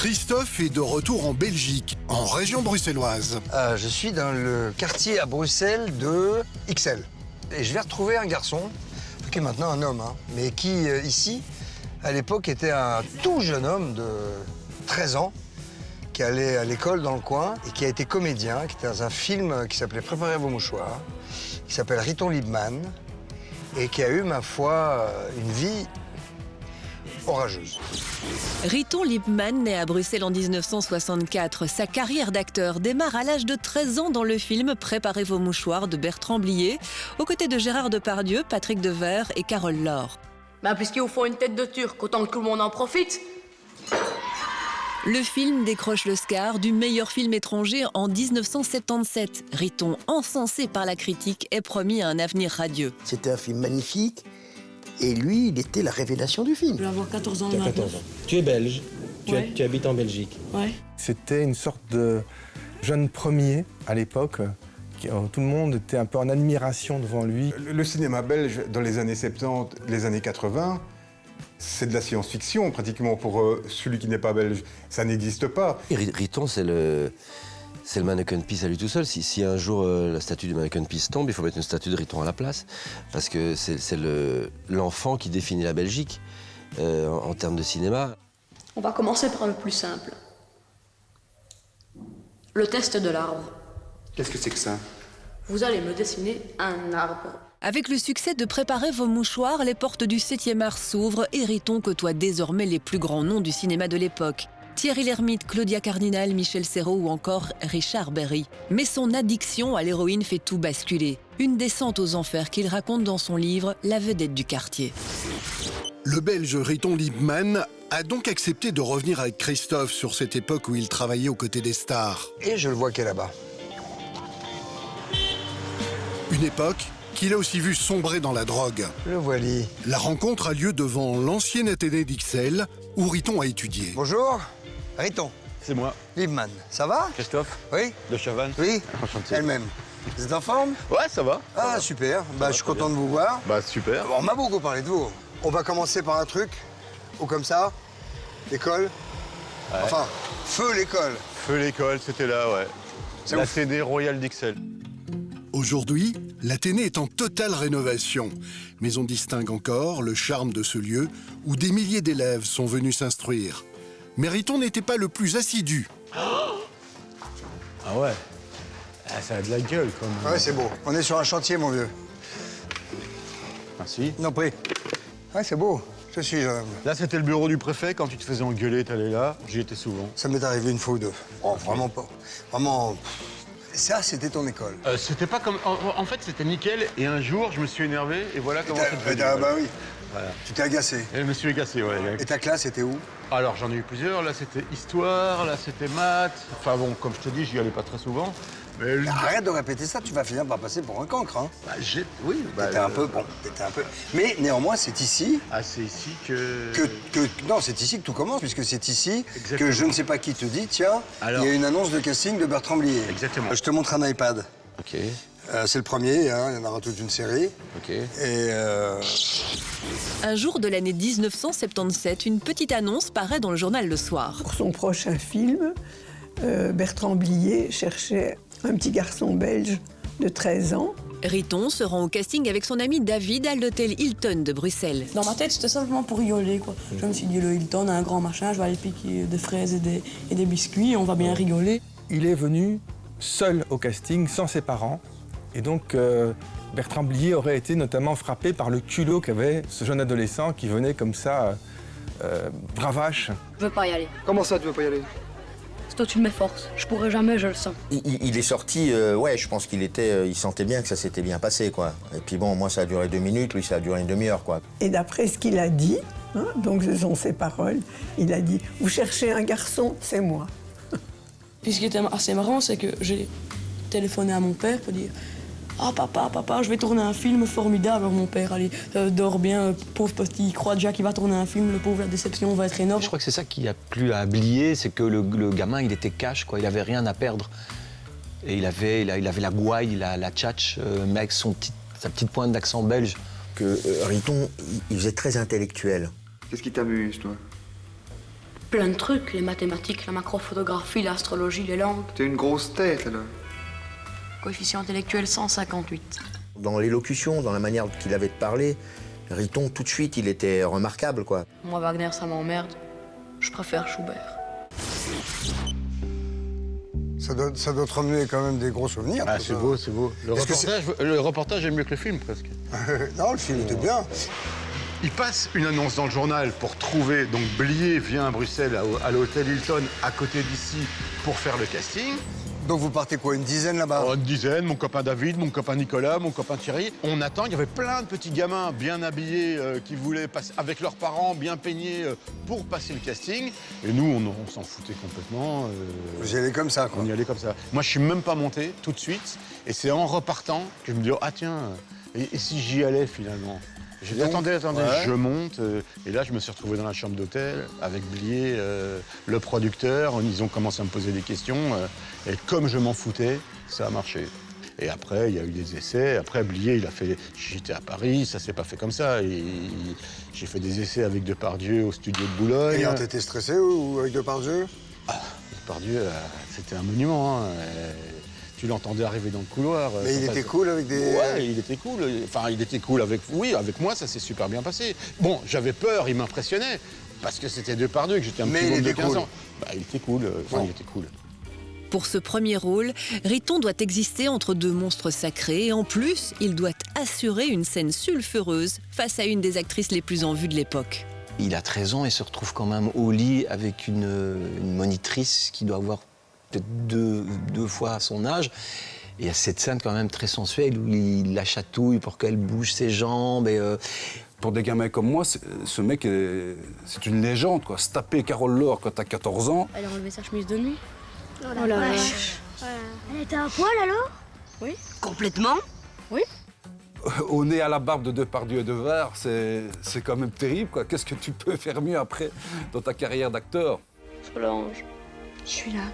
Christophe est de retour en Belgique, en région bruxelloise. Je suis dans le quartier à Bruxelles de XL. Et je vais retrouver un garçon, qui est maintenant un homme, mais qui, ici, à l'époque, était un tout jeune homme de 13 ans, qui allait à l'école dans le coin et qui a été comédien, qui était dans un film qui s'appelait Préparez vos mouchoirs, qui s'appelle Riton Liebman, et qui a eu, ma foi, une vie orageuse. Riton Liebman naît à Bruxelles en 1964. Sa carrière d'acteur démarre à l'âge de 13 ans dans le film Préparez vos mouchoirs de Bertrand Blier, aux côtés de Gérard Depardieu, Patrick Devers et Carole Laure. Ben, puisqu'ils vous font une tête de turc, autant que tout le monde en profite. Le film décroche l'Oscar du meilleur film étranger en 1977. Riton, encensé par la critique, est promis à un avenir radieux. C'était un film magnifique. Et lui, il était la révélation du film. Je vais avoir 14 ans. Tu as 14 ans. Tu es belge. Ouais. Tu habites en Belgique. Ouais. C'était une sorte de jeune premier à l'époque. Tout le monde était un peu en admiration devant lui. Le cinéma belge, dans les années 70, les années 80, c'est de la science-fiction pratiquement pour celui qui n'est pas belge. Ça n'existe pas. Et Riton, c'est le mannequin Peace à lui tout seul. Si un jour la statue du mannequin Peace tombe, il faut mettre une statue de Riton à la place. Parce que c'est l'enfant qui définit la Belgique en termes de cinéma. On va commencer par le plus simple. Le test de l'arbre. Qu'est-ce que c'est que ça? Vous allez me dessiner un arbre. Avec le succès de Préparez vos mouchoirs, les portes du 7e art s'ouvrent et Riton côtoie désormais les plus grands noms du cinéma de l'époque. Thierry Lhermitte, Claudia Cardinal, Michel Serrault ou encore Richard Berry. Mais son addiction à l'héroïne fait tout basculer. Une descente aux enfers qu'il raconte dans son livre La vedette du quartier. Le Belge Riton Liebman a donc accepté de revenir avec Christophe sur cette époque où il travaillait aux côtés des stars. Et je le vois qu'est là-bas. Une époque qu'il a aussi vu sombrer dans la drogue. Le voili. La rencontre a lieu devant l'ancienne Athénée d'Ixelles, où Riton a étudié. Bonjour, Riton. C'est moi. Liebman, ça va? Christophe Oui? de Chavannes. Oui? Enchanté. Elle-même. Vous êtes en forme? Ouais, ça va. Ah, super. Bah, je suis content de vous voir. Bah, super. On m'a beaucoup parlé de vous. On va commencer par un truc, ou comme ça, l'école. Ouais. Enfin, feu l'école. Feu l'école, c'était là, ouais. C'est La ouf. CD Royal d'Ixelles. Aujourd'hui, l'Athénée est en totale rénovation. Mais on distingue encore le charme de ce lieu où des milliers d'élèves sont venus s'instruire. Mais Riton n'était pas le plus assidu. Ah ouais. Ah, ça a de la gueule, comme... Ouais, c'est beau. On est sur un chantier, mon vieux. Merci. Non, prie. Ouais, c'est beau. Je suis... Là, c'était le bureau du préfet. Quand tu te faisais engueuler, t'allais là. J'y étais souvent. Ça m'est arrivé une fois ou deux. Oh, vraiment pas. Vraiment... Ça, c'était ton école. C'était pas comme... En fait, c'était nickel. Et un jour, je me suis énervé. Et voilà comment c'est devenu. Ah bah oui. Voilà. Tu t'es agacé. Et je me suis agacé, ouais. Et ta classe était où? Alors, j'en ai eu plusieurs. Là, c'était histoire. Là, c'était maths. Enfin bon, comme je te dis, j'y allais pas très souvent. Mais... Arrête de répéter ça, tu vas finir par passer pour un cancre, hein. Bah, oui. Bah, T'étais un peu... Bon, t'étais un peu... Mais néanmoins, c'est ici... Ah, c'est ici que... Non, c'est ici que tout commence, puisque c'est ici Exactement. que je ne sais pas qui te dit, tiens, Alors... il y a une annonce de casting de Bertrand Blier. Exactement. Je te montre un iPad. Ok, C'est le premier, hein, il y en aura toute une série. ok. Et Un jour de l'année 1977, une petite annonce paraît dans le journal Le Soir. Pour son prochain film, Bertrand Blier cherchait un petit garçon belge de 13 ans. Riton se rend au casting avec son ami David à l'hôtel Hilton de Bruxelles. Dans ma tête, c'était simplement pour rigoler, quoi. Je me suis dit, le Hilton a un grand machin, je vais aller piquer des fraises et des biscuits, on va bien rigoler. Il est venu seul au casting, sans ses parents. Et donc, Bertrand Blier aurait été notamment frappé par le culot qu'avait ce jeune adolescent qui venait comme ça, bravache. Je veux pas y aller. comment ça, tu veux pas y aller? C'est au-dessus de mes forces. Je pourrai jamais, je le sens. Il est sorti, ouais, je pense il sentait bien que ça s'était bien passé, quoi. Et puis bon, moi, ça a duré 2 minutes, lui, ça a duré une demi-heure, quoi. Et d'après ce qu'il a dit, hein, donc ce sont ses paroles, il a dit « Vous cherchez un garçon, c'est moi ». Puis ce qui était assez marrant, c'est que j'ai téléphoné à mon père pour dire « Ah papa, je vais tourner un film formidable. » Mon père, allez, dors bien, pauvre petit, il croit déjà qu'il va tourner un film, le pauvre, la déception va être énorme. Je crois que c'est ça qui a plu à Blier, c'est que le gamin, il était cash, quoi. Il avait rien à perdre. Et il avait la gouaille, la tchatch, mais avec sa petite pointe d'accent belge. Que Riton, il faisait très intellectuel. Qu'est-ce qui t'amuse, toi? Plein de trucs, les mathématiques, la macrophotographie, l'astrologie, les langues. T'es une grosse tête, alors. Coefficient intellectuel 158. Dans l'élocution, dans la manière qu'il avait de parler, Riton, tout de suite, il était remarquable, quoi. Moi, Wagner, ça m'emmerde. Je préfère Schubert. Ça doit te ramener quand même des gros souvenirs. Ah, c'est beau, c'est beau. Le reportage est mieux que le film, presque. Non, le film était bien. Il passe une annonce dans le journal pour trouver... Donc, Blier vient à Bruxelles, à l'hôtel Hilton, à côté d'ici, pour faire le casting. Donc vous partez quoi, une dizaine là-bas? Une dizaine, mon copain David, mon copain Nicolas, mon copain Thierry. On attend, il y avait plein de petits gamins bien habillés qui voulaient passer avec leurs parents, bien peignés pour passer le casting. Et nous, on s'en foutait complètement. Vous y allez comme ça, quoi. On y allait comme ça. Moi, je suis même pas monté tout de suite. Et c'est en repartant que je me dis, ah tiens, et si j'y allais finalement? J'ai dit, attendez, ouais. Je monte. Et là, je me suis retrouvé dans la chambre d'hôtel avec Blier, le producteur. Ils ont commencé à me poser des questions. Et comme je m'en foutais, ça a marché. Et après, il y a eu des essais. Après, Blier, il a fait... J'étais à Paris, ça s'est pas fait comme ça. J'ai fait des essais avec Depardieu au studio de Boulogne. Et t'étais stressé ou avec Depardieu? Depardieu, c'était un monument. Hein. Tu l'entendais arriver dans le couloir. Mais il était cool avec des... Ouais, il était cool. Enfin, il était cool avec... Oui, avec moi, ça s'est super bien passé. Bon, j'avais peur, il m'impressionnait. Parce que c'était Depardieu, que j'étais un petit groupe de 15 ans. Bah, il était cool. Il était cool. Pour ce premier rôle, Riton doit exister entre deux monstres sacrés et en plus, il doit assurer une scène sulfureuse face à une des actrices les plus en vue de l'époque. Il a 13 ans et se retrouve quand même au lit avec une monitrice qui doit avoir peut-être deux fois son âge. Et il y a cette scène quand même très sensuelle où il la chatouille pour qu'elle bouge ses jambes. Et, Pour des gamins comme moi, ce mec, c'est une légende, quoi. Se taper Carole Laure quand t'as 14 ans... Elle a enlevé sa chemise de nuit. Oh la vache. Elle était à poil alors? Oui. Complètement? Oui. Au nez à la barbe de Depardieu et de Var, c'est quand même terrible, quoi. Qu'est-ce que tu peux faire mieux après dans ta carrière d'acteur? Solange, je suis là.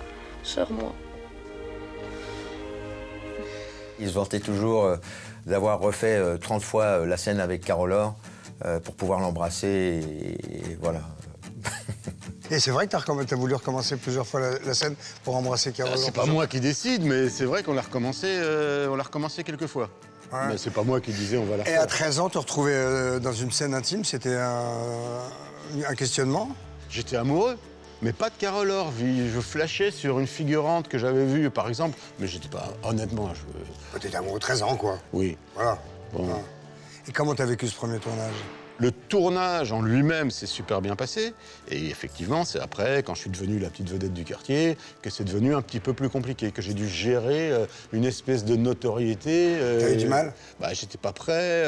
Sors-moi. Il se vantait toujours d'avoir refait 30 fois la scène avec Carole Laure pour pouvoir l'embrasser et voilà. Et c'est vrai que t'as voulu recommencer plusieurs fois la scène pour embrasser Carole Laure? C'est pas moi qui décide, mais c'est vrai qu'on l'a recommencé quelques fois. Ouais. Mais c'est pas moi qui disais on va la refaire. Et à 13 ans, te retrouver dans une scène intime, c'était un questionnement? J'étais amoureux. Mais pas de Carole Laure. Je flashais sur une figurante que j'avais vue, par exemple. Mais j'étais pas... Honnêtement, T'étais amoureux 13 ans, quoi. Oui. Voilà. Bon. Voilà. Et comment t'as vécu ce premier tournage? Le tournage en lui-même s'est super bien passé. Et effectivement, c'est après, quand je suis devenu la petite vedette du quartier, que c'est devenu un petit peu plus compliqué, que j'ai dû gérer une espèce de notoriété. T'as eu du mal? Bah, j'étais pas prêt.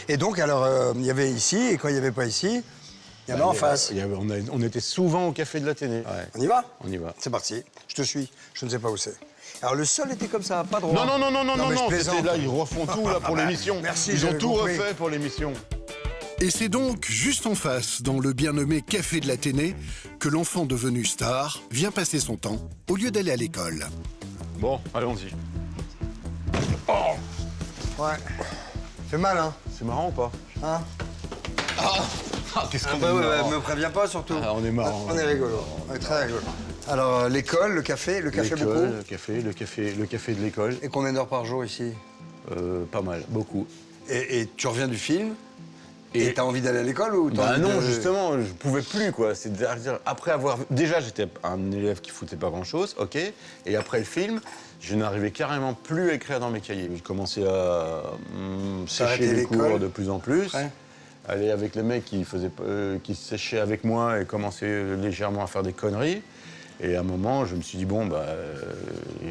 Et donc, alors, il y avait ici, et quand il n'y avait pas ici, il y avait en face. On était souvent au Café de l'Athénée. Ouais. On y va? On y va. C'est parti. Je te suis. Je ne sais pas où c'est. Alors, le sol était comme ça, pas droit. Non. C'était là, ils refont tout là, pour l'émission. Merci, ils ont tout refait pour l'émission. Et c'est donc juste en face, dans le bien nommé Café de l'Athénée, que l'enfant devenu star vient passer son temps au lieu d'aller à l'école. Bon, allons-y. Ouais. Fait mal, hein? C'est marrant ou pas? Hein? Qu'est-ce qu'on est me préviens pas, surtout. On est marrant. On est rigolo. On est très rigolo. Alors, l'école, le café beaucoup? Le café de l'école. Et combien d'heures par jour ici? Pas mal, beaucoup. Et tu reviens du film? Et t'as envie d'aller à l'école ou Bah non, justement, je pouvais plus, quoi. C'est-à-dire, après avoir... Déjà, j'étais un élève qui foutait pas grand-chose, ok. Et après le film, je n'arrivais carrément plus à écrire dans mes cahiers. Je commençais à sécher les cours de plus en plus. Ouais. Aller avec les mecs qui séchaient avec moi et commençaient légèrement à faire des conneries. Et à un moment, je me suis dit, bon, bah,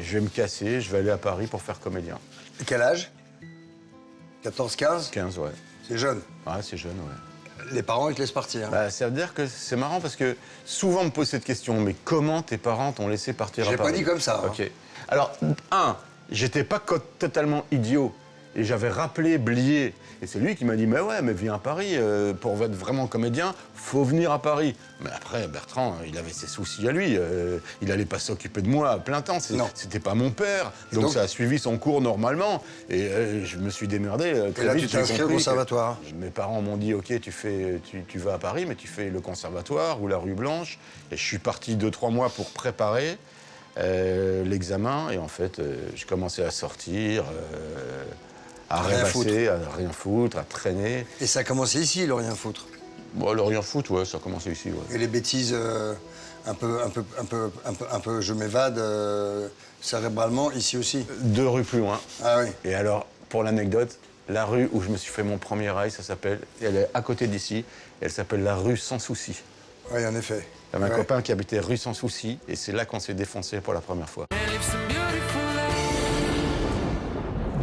je vais me casser, je vais aller à Paris pour faire comédien. Et quel âge? 14, 15? 15, ouais. C'est jeune? Ouais, c'est jeune, ouais. Les parents, ils te laissent partir? Bah, ça veut dire que c'est marrant parce que souvent on me pose cette question, mais comment tes parents t'ont laissé partir à Paris? J'ai pas dit comme ça. Ok. Alors, j'étais pas totalement idiot, Et j'avais rappelé Blier. Et c'est lui qui m'a dit, mais ouais, mais viens à Paris. Pour être vraiment comédien, faut venir à Paris. Mais après, Bertrand, il avait ses soucis à lui. Il allait pas s'occuper de moi à plein temps. C'était pas mon père. Donc ça a suivi son cours normalement. Et je me suis démerdé très et là, vite. tu t'es inscrit au conservatoire. Mes parents m'ont dit, OK, tu vas à Paris, mais tu fais le conservatoire ou la rue Blanche. Et je suis parti 2-3 mois pour préparer l'examen. Et en fait, je commençais à sortir, à rêvasser, à rien foutre, à traîner. Et ça a commencé ici, le rien foutre? Bon, le rien foutre, ouais, ça a commencé ici, ouais. Et les bêtises, un peu, je m'évade cérébralement, ici aussi? 2 rues plus loin. Ah oui. Et alors, pour l'anecdote, la rue où je me suis fait mon premier rail, elle est à côté d'ici, elle s'appelle la rue Sans Souci. Oui, en effet. J'avais un copain qui habitait rue Sans Souci, et c'est là qu'on s'est défoncé pour la première fois.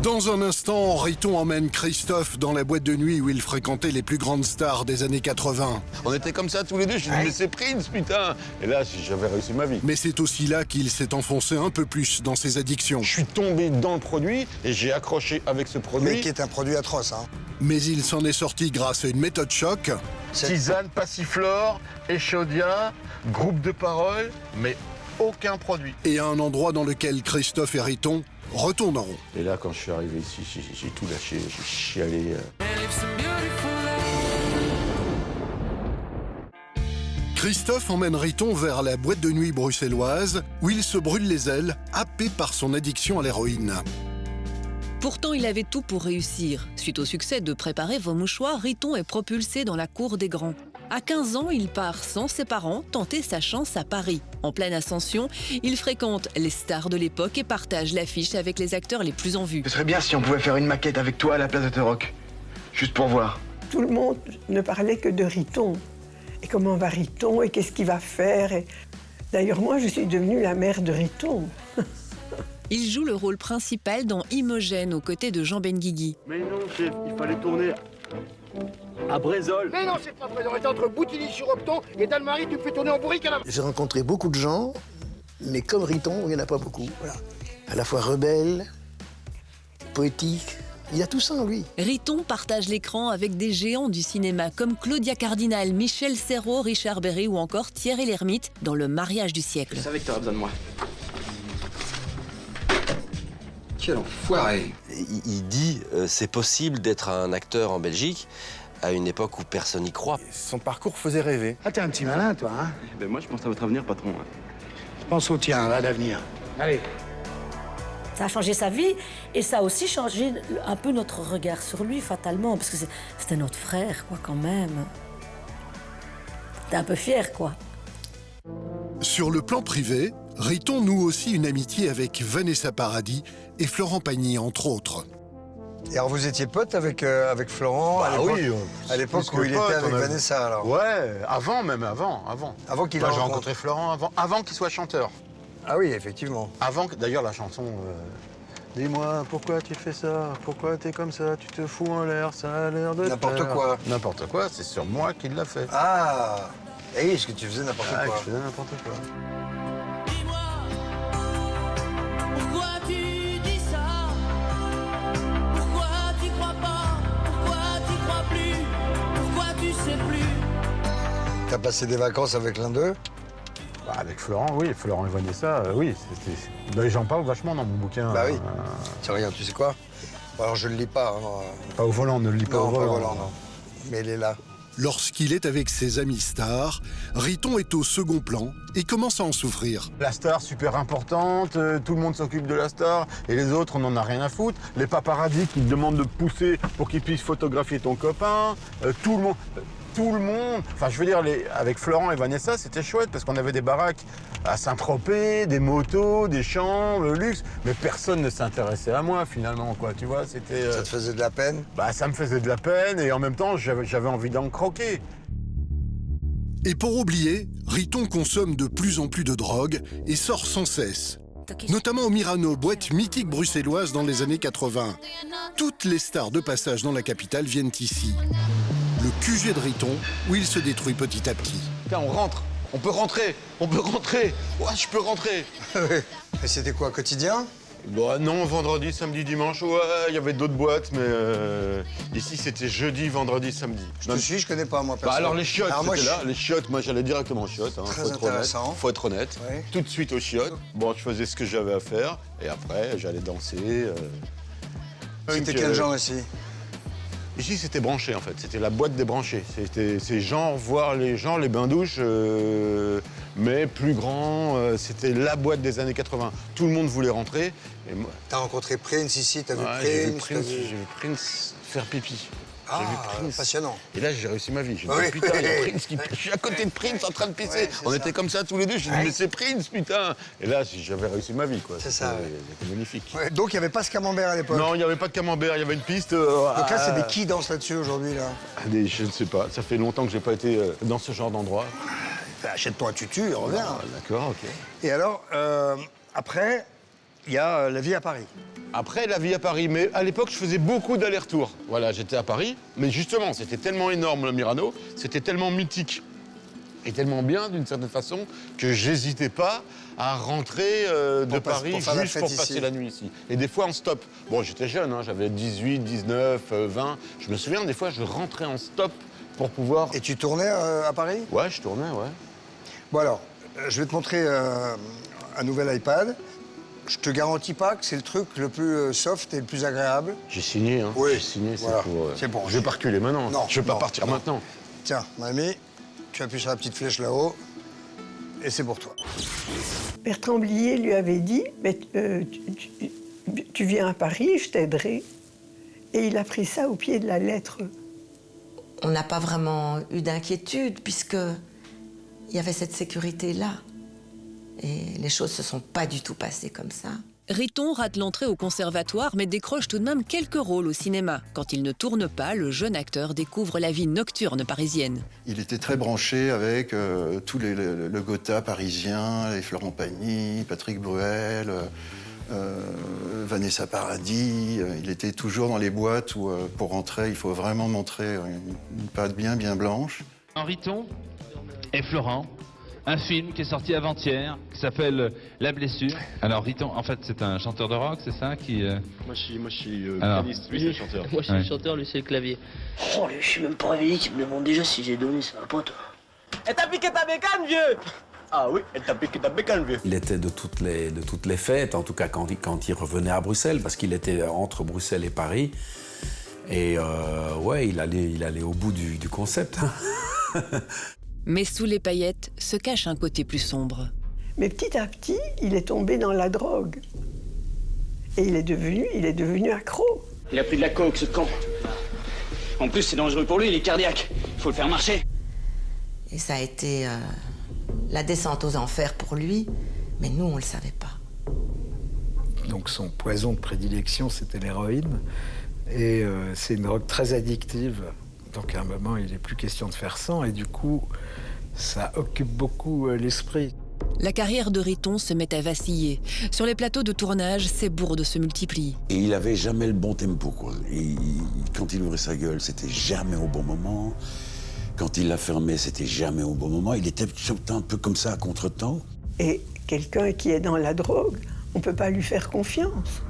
Dans un instant, Riton emmène Christophe dans la boîte de nuit où il fréquentait les plus grandes stars des années 80. On était comme ça tous les deux, je me disais, mais c'est Prince, putain. Et là, j'avais réussi ma vie. Mais c'est aussi là qu'il s'est enfoncé un peu plus dans ses addictions. Je suis tombé dans le produit et j'ai accroché avec ce produit. Mais qui est un produit atroce, hein. Mais il s'en est sorti grâce à une méthode choc. Tisane, passiflore, échaudia, groupe de parole, mais aucun produit. Et à un endroit dans lequel Christophe et Riton retourneront. Et là, quand je suis arrivé ici, j'ai tout lâché, j'ai chialé. Christophe emmène Riton vers la boîte de nuit bruxelloise où il se brûle les ailes, happé par son addiction à l'héroïne. Pourtant, il avait tout pour réussir. Suite au succès de Préparer vos mouchoirs, Riton est propulsé dans la cour des grands. À 15 ans, il part sans ses parents tenter sa chance à Paris. En pleine ascension, il fréquente les stars de l'époque et partage l'affiche avec les acteurs les plus en vue. Ce serait bien si on pouvait faire une maquette avec toi à la place de T-Rock. Juste pour voir. Tout le monde ne parlait que de Riton. Et comment va Riton et qu'est-ce qu'il va faire et... D'ailleurs, moi, je suis devenue la mère de Riton. Il joue le rôle principal dans Imogène aux côtés de Jean Benguigui. Mais non, chef, il fallait tourner à Brézol. Mais non, c'est pas Brézol, c'est entre Boutilly-sur-Opton et Dalmarie, tu me fais tourner en bourrique à la... J'ai rencontré beaucoup de gens, mais comme Riton, il n'y en a pas beaucoup. Voilà. À la fois rebelle, poétique, il y a tout ça en lui. Riton partage l'écran avec des géants du cinéma comme Claudia Cardinal, Michel Serrault, Richard Berry ou encore Thierry Lhermitte dans Le mariage du siècle. Je savais que tu aurais besoin de moi. Quel enfoiré! Il dit c'est possible d'être un acteur en Belgique à une époque où personne n'y croit. Son parcours faisait rêver. Ah, t'es un petit malin, toi, hein? Ben moi, je pense à votre avenir, patron. Je pense au tien, là, d'avenir. Allez. Ça a changé sa vie et ça a aussi changé un peu notre regard sur lui, fatalement, parce que c'était notre frère, quoi, quand même. T'es un peu fier, quoi. Sur le plan privé, Riton noue aussi une amitié avec Vanessa Paradis et Florent Pagny, entre autres. Et alors, vous étiez pote avec Florent à l'époque où il était avec Vanessa, alors? Ouais, avant. Avant qu'il j'ai rencontré Florent avant qu'il soit chanteur. Ah oui, effectivement. Avant que, d'ailleurs, la chanson... Dis-moi, pourquoi tu fais ça? Pourquoi t'es comme ça? Tu te fous en l'air, ça a l'air de N'importe quoi. N'importe quoi, c'est sur moi qu'il l'a fait. Ah! Eh oui, est-ce que tu faisais n'importe quoi? Que je faisais n'importe quoi. Pourquoi tu dis ça? Pourquoi tu crois pas? Pourquoi tu crois plus? Pourquoi tu sais plus? T'as passé des vacances avec l'un d'eux? Bah, avec Florent, oui. Florent et Vanessa, oui. Bah, j'en parle vachement dans mon bouquin. Bah oui. Tiens, regarde, tu sais quoi? Bon, alors, je le lis pas. Hein. Pas au volant, ne le lis pas au volant. Non. Mais elle est là. Lorsqu'il est avec ses amis stars, Riton est au second plan et commence à en souffrir. La star, super importante, tout le monde s'occupe de la star, et les autres, on n'en a rien à foutre. Les paparazzis qui te demandent de pousser pour qu'ils puissent photographier ton copain, tout le monde. Enfin, je veux dire, avec Florent et Vanessa, c'était chouette parce qu'on avait des baraques à Saint-Tropez, des motos, des chambres, le luxe, mais personne ne s'intéressait à moi finalement, quoi. Tu vois, c'était. Ça te faisait de la peine? Bah, ça me faisait de la peine et en même temps, j'avais envie d'en croquer. Et pour oublier, Riton consomme de plus en plus de drogue et sort sans cesse. Notamment au Myrano, boîte mythique bruxelloise dans les années 80. Toutes les stars de passage dans la capitale viennent ici. Le QG de Riton, où il se détruit petit à petit. Tiens, on rentre. On peut rentrer. Ouais, je peux rentrer. Et c'était quoi, quotidien? Bon, non, vendredi, samedi, dimanche, ouais, il y avait d'autres boîtes, mais ici, c'était jeudi, vendredi, samedi. Je connais pas, moi, Bah, alors, les chiottes, Alors, moi, c'était là. Les chiottes, moi, j'allais directement aux chiottes. Hein, Très intéressant. Faut être honnête. Ouais. Tout de suite aux chiottes. Bon, je faisais ce que j'avais à faire, et après, j'allais danser. C'était quel genre ici? Ici, c'était branché, en fait. C'était la boîte des branchés. C'est genre voir les gens, les bains-douches, mais plus grand. C'était la boîte des années 80. Tout le monde voulait rentrer. T'as rencontré Prince ici, t'as vu Prince? J'ai vu Prince faire pipi. Ah, J'ai vu Prince. passionnant. Et là, j'ai réussi ma vie. J'ai dit, Oui. putain, il y a Prince qui... Je suis à côté de Prince en train de pisser. On était comme ça tous les deux. J'ai dit, mais c'est Prince, putain. Et là, j'avais réussi ma vie, quoi. C'est ça. C'était magnifique. Ouais, donc, il n'y avait pas ce camembert à l'époque? Non, il n'y avait pas de camembert. Il y avait une piste. Donc là, c'est des qui dansent là-dessus aujourd'hui, là? Je ne sais pas. Ça fait longtemps que j'ai pas été dans ce genre d'endroit. Achète-toi un tutu et reviens. D'accord, ok. Et alors, après, il y a la vie à Paris. Après, la vie à Paris. Mais à l'époque, je faisais beaucoup d'allers-retours. Voilà, j'étais à Paris. Mais justement, c'était tellement énorme, le Murano. C'était tellement mythique. Et tellement bien, d'une certaine façon, que j'hésitais pas à rentrer de Paris juste pour passer la nuit ici. Et des fois en stop. Bon, j'étais jeune, hein, j'avais 18, 19, 20. Je me souviens, des fois, je rentrais en stop pour pouvoir... Et tu tournais à Paris? Ouais, je tournais, ouais. Bon alors, je vais te montrer un nouvel iPad. Je te garantis pas que c'est le truc le plus soft et le plus agréable. J'ai signé, hein. Oui, j'ai signé, voilà. c'est pour... bon. Je vais pas reculer maintenant. Non, je vais pas partir maintenant. Tiens, mamie, tu appuies sur la petite flèche là-haut, et c'est pour toi. Bertrand Blier lui avait dit, mais, tu viens à Paris, je t'aiderai. Et il a pris ça au pied de la lettre. On n'a pas vraiment eu d'inquiétude, puisque il y avait cette sécurité-là. Et les choses se sont pas du tout passées comme ça. Riton rate l'entrée au conservatoire, mais décroche tout de même quelques rôles au cinéma. Quand il ne tourne pas, le jeune acteur découvre la vie nocturne parisienne. Il était très branché avec tous le Gotha parisien, les Florent Pagny, Patrick Bruel, Vanessa Paradis. Il était toujours dans les boîtes où, pour rentrer, il faut vraiment montrer une patte bien blanche. Riton et Florent. Un film qui est sorti avant-hier, qui s'appelle La blessure. Alors Riton, en fait, c'est un chanteur de rock, c'est ça qui... Moi, je suis pianiste, lui, c'est le chanteur. Moi, je suis chanteur, lui, c'est le clavier. Oh, je suis même pas réveillé, tu me demandes déjà si j'ai donné, ça va pas, toi. Elle t'a piqué ta bécane, vieux! Ah oui, elle t'a piqué ta bécane, vieux. Il était de toutes les fêtes, en tout cas quand il revenait à Bruxelles, parce qu'il était entre Bruxelles et Paris. Et ouais, il allait au bout du concept. Mais sous les paillettes se cache un côté plus sombre. Mais petit à petit, il est tombé dans la drogue. Et il est devenu accro. Il a pris de la coke, ce con. En plus, c'est dangereux pour lui, il est cardiaque. Il faut le faire marcher. Et ça a été la descente aux enfers pour lui, mais nous, on le savait pas. Donc son poison de prédilection, c'était l'héroïne. Et c'est une drogue très addictive. Donc à un moment, il n'est plus question de faire sans, et du coup, ça occupe beaucoup l'esprit. La carrière de Riton se met à vaciller. Sur les plateaux de tournage, ses bourdes se multiplient. Et il avait jamais le bon tempo, quoi. Quand il ouvrait sa gueule, c'était jamais au bon moment. Quand il la fermait, c'était jamais au bon moment. Il était un peu comme ça, à contre-temps. Et quelqu'un qui est dans la drogue, on ne peut pas lui faire confiance.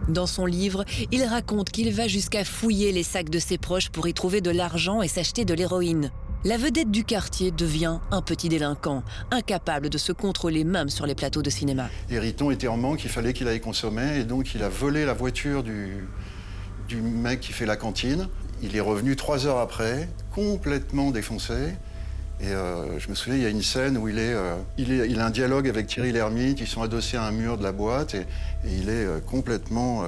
Dans son livre, il raconte qu'il va jusqu'à fouiller les sacs de ses proches pour y trouver de l'argent et s'acheter de l'héroïne. La vedette du quartier devient un petit délinquant, incapable de se contrôler même sur les plateaux de cinéma. Et Riton était en manque, il fallait qu'il aille consommer, et donc il a volé la voiture du mec qui fait la cantine. Il est revenu 3 heures après, complètement défoncé. Et je me souviens, il y a une scène où il a un dialogue avec Thierry Lhermitte, ils sont adossés à un mur de la boîte, et il est complètement...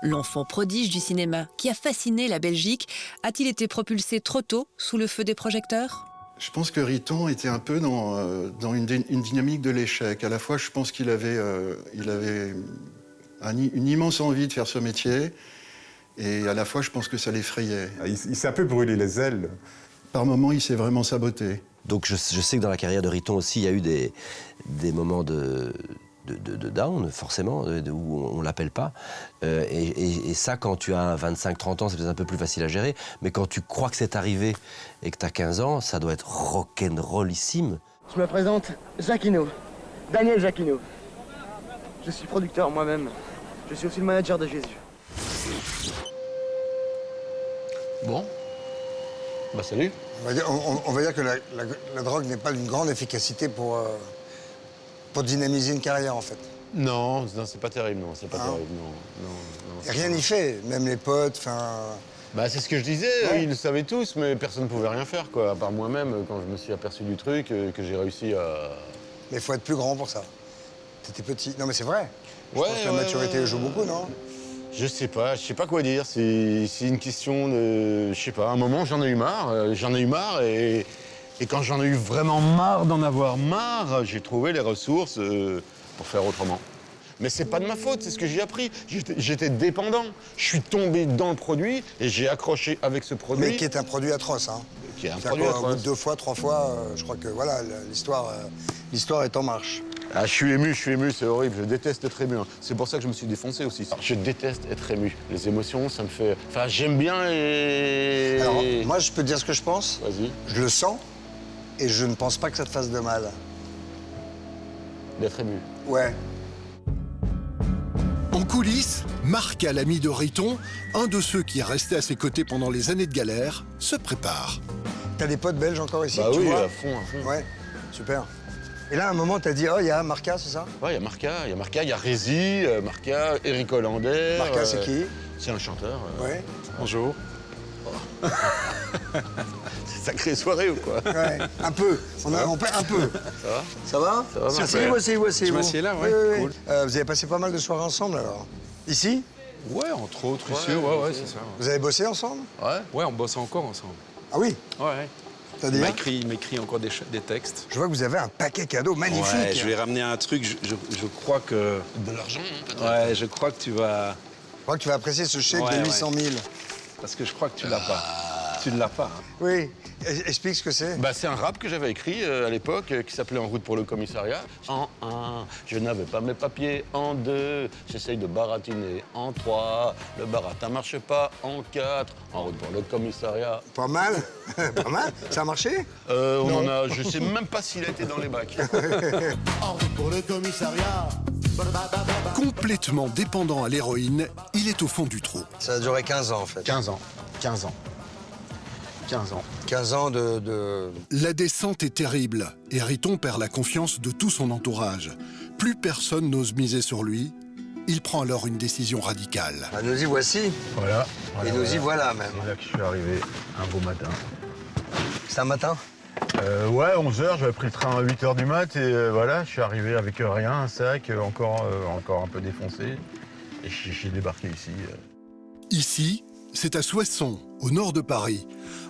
L'enfant prodige du cinéma, qui a fasciné la Belgique, a-t-il été propulsé trop tôt sous le feu des projecteurs ? Je pense que Riton était un peu dans une dynamique de l'échec. À la fois, je pense qu'il avait une immense envie de faire ce métier, et à la fois, je pense que ça l'effrayait. Il s'est un peu brûlé les ailes. Par moments, il s'est vraiment saboté. Donc je sais que dans la carrière de Riton aussi, il y a eu des moments de down, forcément, où on ne l'appelle pas. Et ça, quand tu as 25-30 ans, c'est peut-être un peu plus facile à gérer. Mais quand tu crois que c'est arrivé et que tu as 15 ans, ça doit être rock'n'rollissime. Je me présente, Jacquino. Daniel Jacquino. Je suis producteur moi-même. Je suis aussi le manager de Jésus. Bon. Bah salut. On va dire que la drogue n'est pas d'une grande efficacité pour dynamiser une carrière, en fait. Non, c'est pas terrible, non. C'est pas terrible, non. Et rien n'y fait, même les potes, enfin... Bah c'est ce que je disais, ils le savaient tous, mais personne ne pouvait rien faire, quoi. À part moi-même, quand je me suis aperçu du truc, que j'ai réussi à... Mais il faut être plus grand pour ça. T'étais petit. Non mais c'est vrai. Je pense que la maturité joue beaucoup, non? Je sais pas quoi dire. C'est une question de... Je sais pas, à un moment j'en ai eu marre. Et quand j'en ai eu vraiment marre d'en avoir marre, j'ai trouvé les ressources pour faire autrement. Mais c'est pas de ma faute, c'est ce que j'ai appris. J'étais dépendant. Je suis tombé dans le produit et j'ai accroché avec ce produit. Mais qui est un produit atroce, hein. Qui est un produit atroce. Au bout de 2 fois, 3 fois, je crois que voilà, l'histoire est en marche. Ah, je suis ému, c'est horrible. Je déteste être ému. C'est pour ça que je me suis défoncé aussi. Je déteste être ému. Les émotions, ça me fait... Enfin, j'aime bien et... Alors, moi, je peux te dire ce que je pense. Vas-y. Je le sens et je ne pense pas que ça te fasse de mal. D'être ému. Ouais. En coulisses, Marca, l'ami de Riton, un de ceux qui est resté à ses côtés pendant les années de galère, se prépare. T'as des potes belges encore ici? Bah tu oui, vois à fond. Ouais, super. Et là, à un moment, t'as dit, oh, il y a Marca, c'est ça? Ouais, il y a Marca, il y a Rézy, Marca, Eric Hollander. Marca, c'est qui? C'est un chanteur. Ouais. Bonjour. C'est sacrée soirée ou quoi? Ouais, un peu. On perd un peu. Ça va? Ça va? Ça va, Asseyez-vous. Je m'assieds là, ouais. Oui. Cool. Vous avez passé pas mal de soirées ensemble, alors? Ici? Ouais, entre autres, ici, ouais, c'est ça. Vous avez bossé ensemble? Ouais, on bosse encore ensemble. Ah oui? Ouais. C'est-à-dire? Il m'écrit encore des textes. Je vois que vous avez un paquet cadeau magnifique. Ouais, je vais ramener un truc, je crois que... De l'argent, peut-être? Ouais, je crois que tu vas... Je crois que tu vas apprécier ce chèque de 800 000. Parce que je crois que tu l'as pas. Tu ne l'as pas. Hein. Oui. Explique ce que c'est. Bah, c'est un rap que j'avais écrit à l'époque qui s'appelait En route pour le commissariat. En 1, je n'avais pas mes papiers. En 2, j'essaye de baratiner. En 3, le baratin marche pas. En 4, en route pour le commissariat. Pas mal. Pas mal. Ça a marché? On en a... Je sais même pas s'il a été dans les bacs. En route pour le commissariat. Complètement dépendant à l'héroïne, il est au fond du trou. Ça a duré 15 ans, en fait. 15 ans. 15 ans de... La descente est terrible et Riton perd la confiance de tout son entourage. Plus personne n'ose miser sur lui. Il prend alors une décision radicale. Ah, nous y voici. Voilà. Et nous y voilà, même. C'est là que je suis arrivé un beau matin. C'est un matin? Ouais, 11h, j'avais pris le train à 8h du mat et voilà, je suis arrivé avec rien, un sac, encore un peu défoncé. Et j'ai débarqué ici. Ici, c'est à Soissons, au nord de Paris,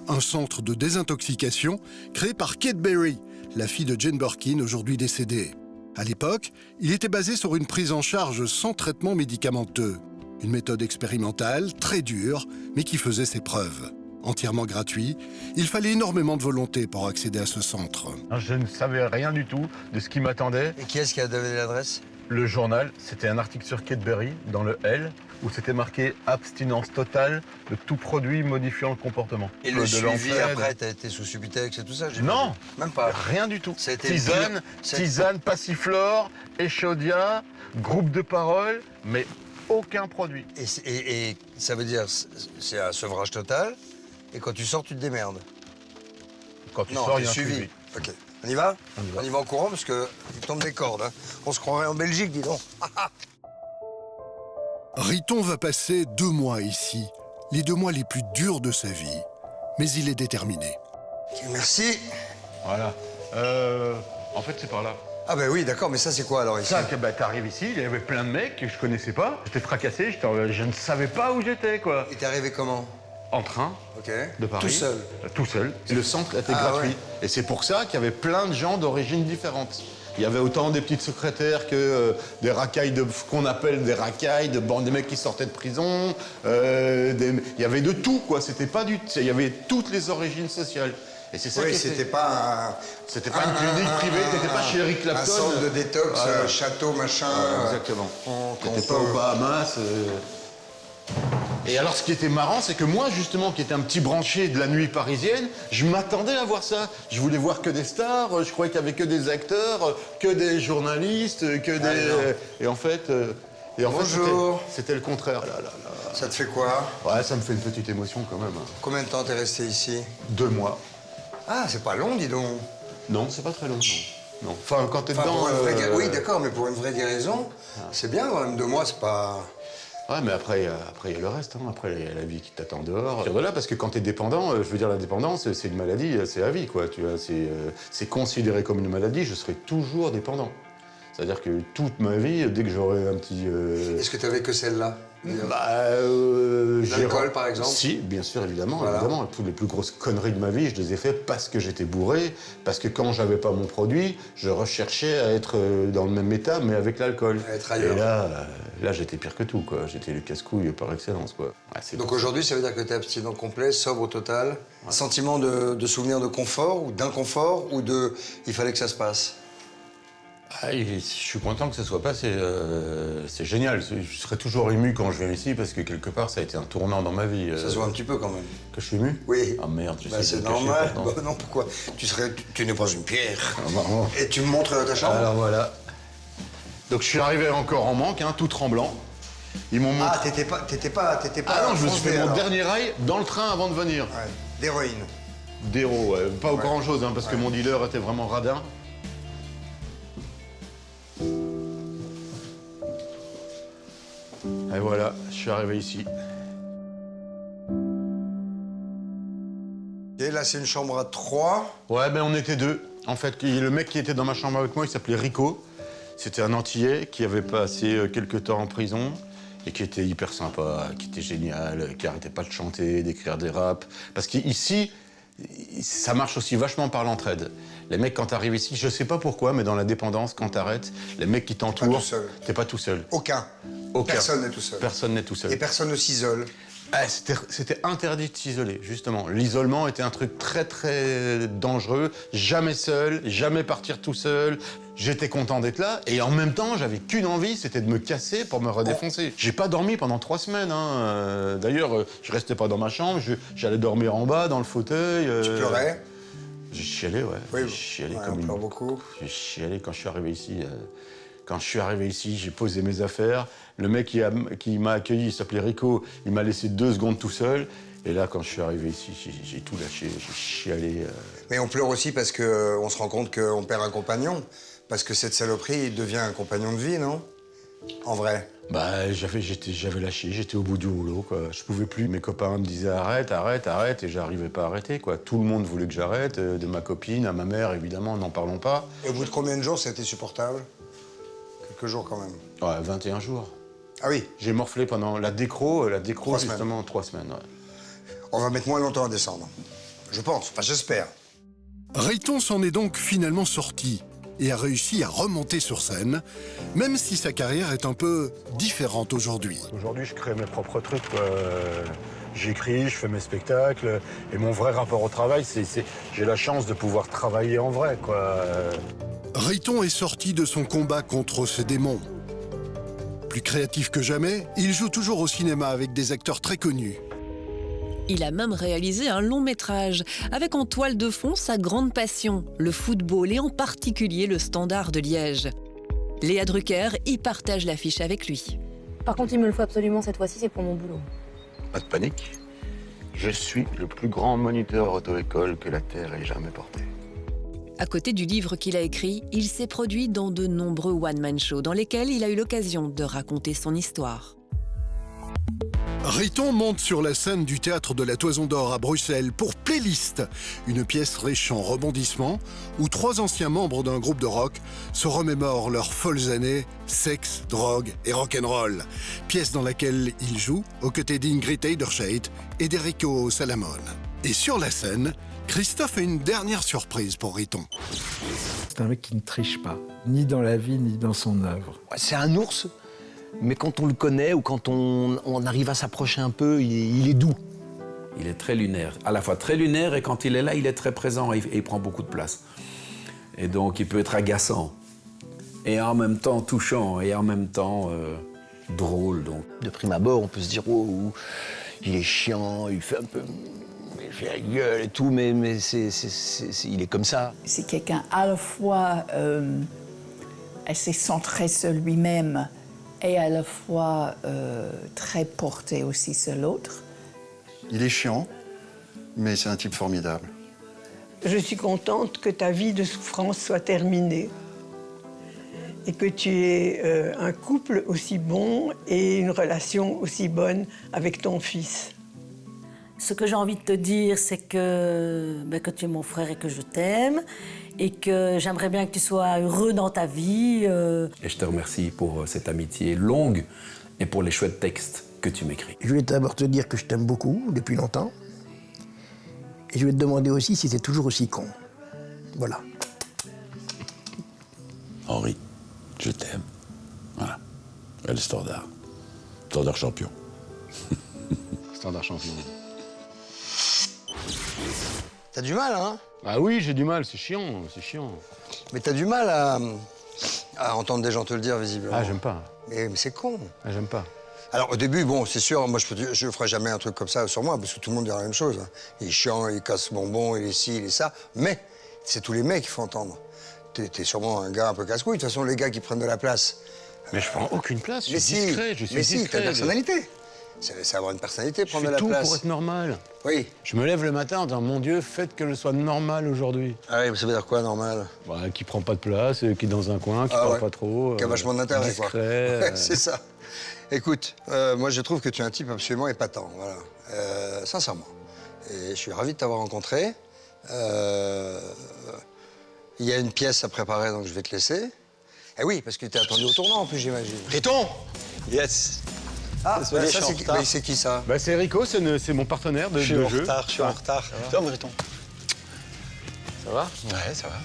un centre de désintoxication créé par Kate Berry, la fille de Jane Birkin, aujourd'hui décédée. À l'époque, il était basé sur une prise en charge sans traitement médicamenteux. Une méthode expérimentale, très dure, mais qui faisait ses preuves. Entièrement gratuit, il fallait énormément de volonté pour accéder à ce centre. Je ne savais rien du tout de ce qui m'attendait. Et qui est-ce qui a donné l'adresse? Le journal, c'était un article sur Kate Berry, dans le L, où c'était marqué « Abstinence totale de tout produit modifiant le comportement ». Et le suivi après, t'as été sous Subutex et tout ça? Non, même pas. Rien du tout. Tisane, tisane, Passiflore, Échodia, groupe de parole, mais aucun produit. Et ça veut dire, c'est un sevrage total, et quand tu sors, tu te démerdes? Quand tu sors, il y a un suivi. Ok. On y va? On y va en courant, parce qu'il tombe des cordes. Hein. On se croirait en Belgique, dis donc. Riton va passer 2 mois ici, les 2 mois les plus durs de sa vie. Mais il est déterminé. Merci. Voilà. En fait, c'est par là. Ah ben oui, d'accord, mais ça c'est quoi alors ici? Ça, t'arrives ici, il y avait plein de mecs que je connaissais pas. J'étais fracassé, je ne savais pas où j'étais, quoi. Et t'es arrivé comment? En train, de Paris. Tout seul? Tout seul. Et le centre était gratuit. Ouais. Et c'est pour ça qu'il y avait plein de gens d'origines différentes. Il y avait autant des petites secrétaires que des racailles, qu'on appelle des racailles, des mecs qui sortaient de prison. Il y avait de tout, quoi. C'était pas il y avait toutes les origines sociales. Et c'est ça oui, c'était pas c'était pas une clinique privée, t'étais pas chez Eric Clapton. Un centre de détox, château, machin. Exactement. T'étais pas aux Bahamas. Et alors, ce qui était marrant, c'est que moi, justement, qui étais un petit branché de la nuit parisienne, je m'attendais à voir ça. Je voulais voir que des stars, je croyais qu'il n'y avait que des acteurs, que des journalistes, que des... Et en fait... Bonjour. C'était le contraire. Ça te fait quoi? Ouais, ça me fait une petite émotion quand même. Combien de temps t'es resté ici? 2 mois. Ah, c'est pas long, dis donc. Non, c'est pas très long, non. Enfin, quand t'es dedans... Pour une vraie Oui, d'accord, mais pour une vraie guérison, c'est bien quand même. 2 mois, c'est pas... Ouais, mais après, il y a le reste. Hein. Après, il y a la vie qui t'attend dehors. De là, parce que quand t'es dépendant, je veux dire, la dépendance, c'est une maladie, c'est à vie, quoi. Tu vois, c'est considéré comme une maladie, je serai toujours dépendant. C'est-à-dire que toute ma vie, dès que j'aurai un petit... Est-ce que t'avais que celle-là? L'alcool, par exemple? Si, bien sûr, évidemment. Toutes les plus grosses conneries de ma vie, je les ai faites parce que j'étais bourré, parce que quand j'avais pas mon produit, je recherchais à être dans le même état, mais avec l'alcool. Et là, j'étais pire que tout, quoi. J'étais le casse-couille par excellence, quoi. Ouais, donc aujourd'hui, ça veut dire que t'es abstinent complet, sobre au total. Ouais. Sentiment de souvenir de confort ou d'inconfort ou de... il fallait que ça se passe? Je suis content que ça soit passé, c'est génial. Je serai toujours ému quand je viens ici parce que quelque part ça a été un tournant dans ma vie. Ça se voit un petit peu quand même. Que je suis ému? Oui. Ah merde, je sais. C'est normal. Non, pourquoi? Tu n'es pas une pierre. Et tu me montres ta chambre? Alors voilà. Donc je suis arrivé encore en manque, hein, tout tremblant. Ils m'ont montré... Ah, t'étais pas... Ah non, je me suis fait mon dernier rail dans le train avant de venir. Ouais. D'héroïne. D'héros, ouais. Pas grand-chose, hein, parce que mon dealer était vraiment radin. Et voilà, je suis arrivé ici. Et là, c'est une chambre à 3. Ouais, ben on était 2. En fait, le mec qui était dans ma chambre avec moi, il s'appelait Rico. C'était un Antillais qui avait passé quelques temps en prison et qui était hyper sympa, qui était génial, qui arrêtait pas de chanter, d'écrire des raps. Parce qu'ici, ça marche aussi vachement par l'entraide. Les mecs, quand t'arrives ici, je sais pas pourquoi, mais dans la dépendance, quand t'arrêtes, les mecs qui t'entourent, t'es pas tout seul. Aucun. Personne n'est tout seul. Personne n'est tout seul. Et personne ne s'isole. C'était interdit de s'isoler, justement. L'isolement était un truc très, très dangereux. Jamais seul, jamais partir tout seul. J'étais content d'être là. Et en même temps, j'avais qu'une envie, c'était de me casser pour me redéfoncer. J'ai pas dormi pendant 3 semaines. Hein. D'ailleurs, je restais pas dans ma chambre. J'allais dormir en bas, dans le fauteuil. Tu pleurais? J'ai chialé, ouais. Oui, j'ai chialé comme pleure beaucoup. J'ai chialé quand je suis arrivé ici. Quand je suis arrivé ici, j'ai posé mes affaires. Le mec qui m'a accueilli, il s'appelait Rico, il m'a laissé 2 secondes tout seul. Et là, quand je suis arrivé ici, j'ai tout lâché, j'ai chialé. Mais on pleure aussi parce qu'on se rend compte qu'on perd un compagnon. Parce que cette saloperie, il devient un compagnon de vie, non? En vrai. Bah, j'avais lâché, j'étais au bout du rouleau, quoi. Je pouvais plus. Mes copains me disaient arrête, arrête, arrête, et j'arrivais pas à arrêter, quoi. Tout le monde voulait que j'arrête, de ma copine à ma mère, évidemment, n'en parlons pas. Et au bout de combien de jours, c'était supportable? Quelques jours, quand même. Ouais, 21 jours. Ah oui? J'ai morflé pendant la décro justement, 3 semaines, ouais. On va mettre moins longtemps à descendre. Je pense, enfin j'espère. Riton s'en est donc finalement sorti et a réussi à remonter sur scène, même si sa carrière est un peu différente aujourd'hui. Aujourd'hui, je crée mes propres trucs. J'écris, je fais mes spectacles, et mon vrai rapport au travail, j'ai la chance de pouvoir travailler en vrai, quoi. Riton est sorti de son combat contre ses démons. Plus créatif que jamais, il joue toujours au cinéma avec des acteurs très connus. Il a même réalisé un long métrage, avec en toile de fond sa grande passion, le football et en particulier le Standard de Liège. Léa Drucker y partage l'affiche avec lui. Par contre, il me le faut absolument cette fois-ci, c'est pour mon boulot. Pas de panique. Je suis le plus grand moniteur auto-école que la Terre ait jamais porté. À côté du livre qu'il a écrit, il s'est produit dans de nombreux one-man shows dans lesquels il a eu l'occasion de raconter son histoire. Riton monte sur la scène du Théâtre de la Toison d'Or à Bruxelles pour Playlist, une pièce riche en rebondissements où 3 anciens membres d'un groupe de rock se remémorent leurs folles années, sexe, drogue et rock'n'roll. Pièce dans laquelle ils jouent aux côtés d'Ingrid Eiderscheid et d'Erico Salamone. Et sur la scène, Christophe a une dernière surprise pour Riton. C'est un mec qui ne triche pas, ni dans la vie, ni dans son œuvre. C'est un ours, mais quand on le connaît ou quand on arrive à s'approcher un peu, il est doux. Il est très lunaire, à la fois très lunaire et quand il est là, il est très présent et il prend beaucoup de place. Et donc il peut être agaçant, et en même temps touchant, et en même temps drôle. Donc. De prime abord, on peut se dire, oh, il est chiant, il fait un peu... Il fait la gueule et tout, mais il est comme ça. C'est quelqu'un à la fois assez centré sur lui-même et à la fois très porté aussi sur l'autre. Il est chiant, mais c'est un type formidable. Je suis contente que ta vie de souffrance soit terminée et que tu aies un couple aussi bon et une relation aussi bonne avec ton fils. Ce que j'ai envie de te dire, c'est que tu es mon frère et que je t'aime et que j'aimerais bien que tu sois heureux dans ta vie. Et je te remercie pour cette amitié longue et pour les chouettes textes que tu m'écris. Je voulais d'abord te dire que je t'aime beaucoup, depuis longtemps. Et je voulais te demander aussi si t'es toujours aussi con. Voilà. Henri, je t'aime. Voilà. Et le standard. Standard champion. Standard champion. T'as du mal, hein? Ah oui, j'ai du mal, c'est chiant, c'est chiant. Mais t'as du mal à entendre des gens te le dire, visiblement. Ah, j'aime pas. Mais c'est con. Ah, j'aime pas. Alors, au début, bon, c'est sûr, moi, je ferai jamais un truc comme ça sur moi, parce que tout le monde dit la même chose. Hein. Il est chiant, il casse bonbon, il est ci, il est ça. Mais c'est tous les mecs qu'il faut entendre. T'es sûrement un gars un peu casse-couille. De toute façon, les gars qui prennent de la place... Mais je prends aucune place, je mais suis discret, je suis mais discret. Si, t'as une personnalité. C'est avoir une personnalité, prendre de la place. Je fais tout pour être normal. Oui. Je me lève le matin en disant, mon Dieu, faites que je sois normal aujourd'hui. Ah oui, mais ça veut dire quoi, normal? Bah, qui prend pas de place, qui est dans un coin, qui parle pas trop. Qui a vachement d'intérêt, quoi. Discret. Ouais, c'est ça. Écoute, moi, je trouve que tu es un type absolument épatant, voilà. Sincèrement. Et je suis ravi de t'avoir rencontré. Il y a une pièce à préparer, donc je vais te laisser. Eh oui, parce que tu es attendu au tournant, en plus, j'imagine. Riton! Yes! Ah, c'est qui ça? Bah, c'est Rico, c'est mon partenaire de jeu. Je suis en retard. Tom, Riton. Ça va? Ouais, ça va.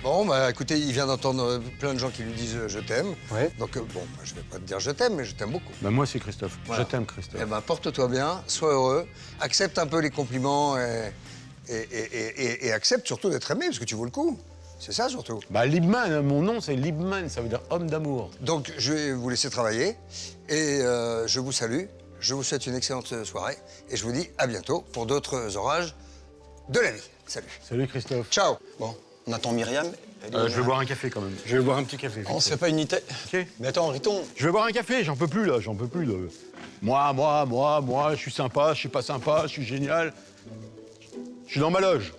Bon, bah écoutez, il vient d'entendre plein de gens qui lui disent « je t'aime ». Donc bon, je vais pas te dire « je t'aime », mais je t'aime beaucoup. Bah moi c'est Christophe. Voilà. Je t'aime, Christophe. Eh ben, porte-toi bien, sois heureux, accepte un peu les compliments et accepte surtout d'être aimé, parce que tu vaux le coup. C'est ça, surtout. Bah, Liebman, mon nom, c'est Liebman, ça veut dire homme d'amour. Donc, je vais vous laisser travailler et je vous salue. Je vous souhaite une excellente soirée et je vous dis à bientôt pour d'autres orages de la vie. Salut. Salut, Christophe. Ciao. Bon, on attend Myriam. Je vais boire un café, quand même. Je vais boire un petit café. On se fait pas une unité. OK. Mais attends, Riton. Je vais boire un café, j'en peux plus, là, j'en peux plus, là. Moi, je suis sympa, je suis pas sympa, je suis génial. Je suis dans ma loge.